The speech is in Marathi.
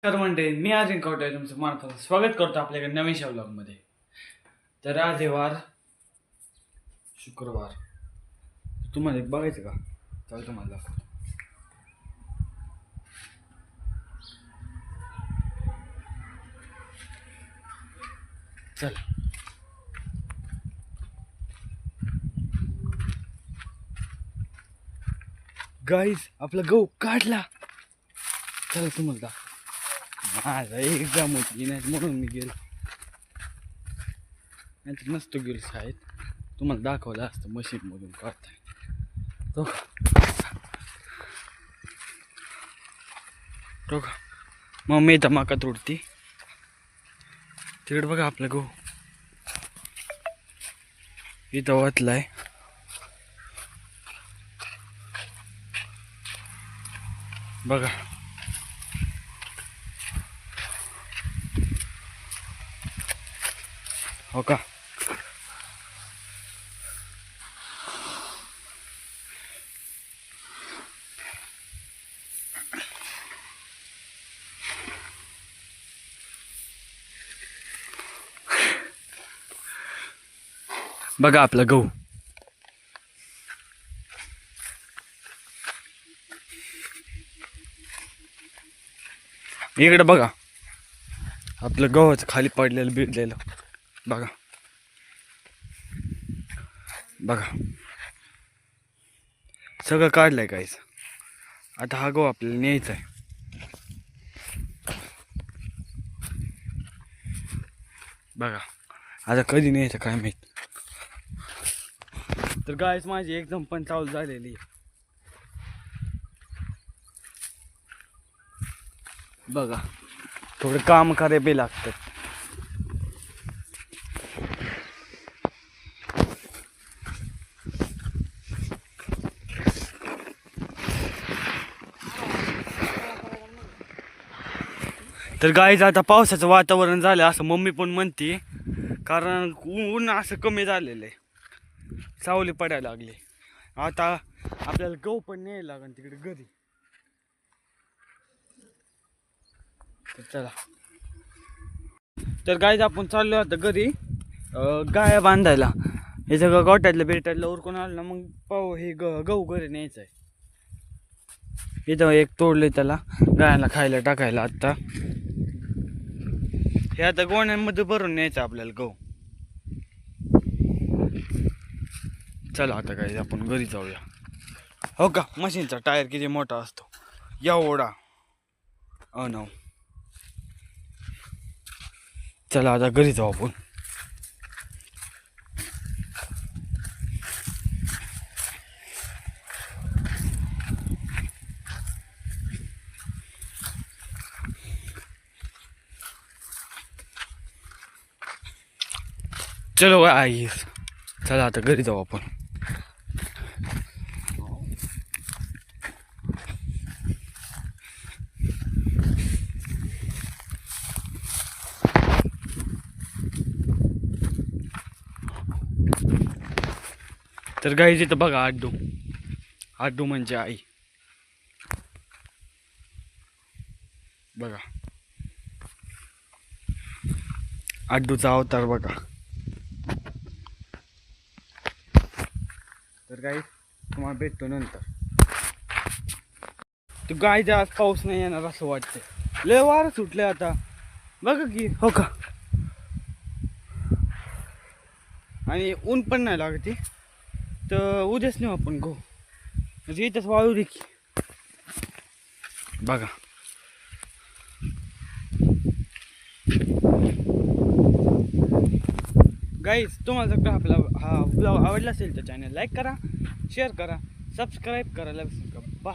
तर म्हणते मी आज कवटे तुमचं मनापासून स्वागत करतो आपल्याकडे नवीन ब्लॉगमध्ये. तर आज आहे वार शुक्रवार. तुम्हाला एक बघायचं का? चल तुम्हाला दाखवतो. चल गाईस, आपला गहू काढला. चला तुम्हाला दाखव. माझा एक्झाम होती नाही म्हणून मी गेलो, नाही नसतो गेलो शाळेत. तुम्हाला दाखवलं असतं मशीन मधून काढताय तो तो का. मग मी धमाका तोडती तिकडे बघा. आपला गहू इथं वाचलाय. बघा हो का. बघा आपला गहू. इकडे बघा आपलं गव्हाचं खाली पडलेलं बिडलेलं. बघा बघा सगळं काढलंय काहीच. आता हा गहू आपल्याला न्यायचा आहे. बघा आता कधी न्यायचं काय माहित. तर गायच माझी एकदम पण चालू झालेली. बघा थोडं काम करावे लागतं. तर गाईज आता पावसाचं वातावरण झालं असं मम्मी पण म्हणते, कारण ऊन असं कमी झालेलं आहे, सावली पडायला लागली. आता आपल्याला गहू पण न्यायला लागेल तिकडे घरी. तर चला. तर गाईज आपण चाललो आता घरी गाया बांधायला. हे सगळं गोट्यातलं बेटातलं उरकून आलं ना मग पाहू हे गहू घरी न्यायचं आहे. इथं एक तोडले त्याला गायांना खायला टाकायला. आता हे आता गोण्यांमध्ये भरून न्यायचं आपल्याला गहू. चला आता काय आपण घरी जाऊया. हो का. मशीनचा टायर किती मोठा असतो एवढा. नो चला आता घरी जाऊ आपण. चलो आई, चला आता घरी जाऊ आपण. तर गाईज इथं बघा आड्डू. आड्डू म्हणजे आई. बघा आड्डूचा अवतार बघा. तर गाईज तुम्हाला भेटतो नंतर. तर गाईज आज पाऊस नाही येणार असं वाटतंय. लय वारं सुटले आता बघा की. हो का. आणि ऊन पण नाही लागते. तर उद्याच नेऊ आपण गहू. म्हणजे इथंच वाळू दे की. बघा गाईज, तुम्हाला जर का आपला हा ब्लॉग आवडला असेल तर चॅनल लाईक करा, शेअर करा, सबस्क्राईब करायला विसरू नका.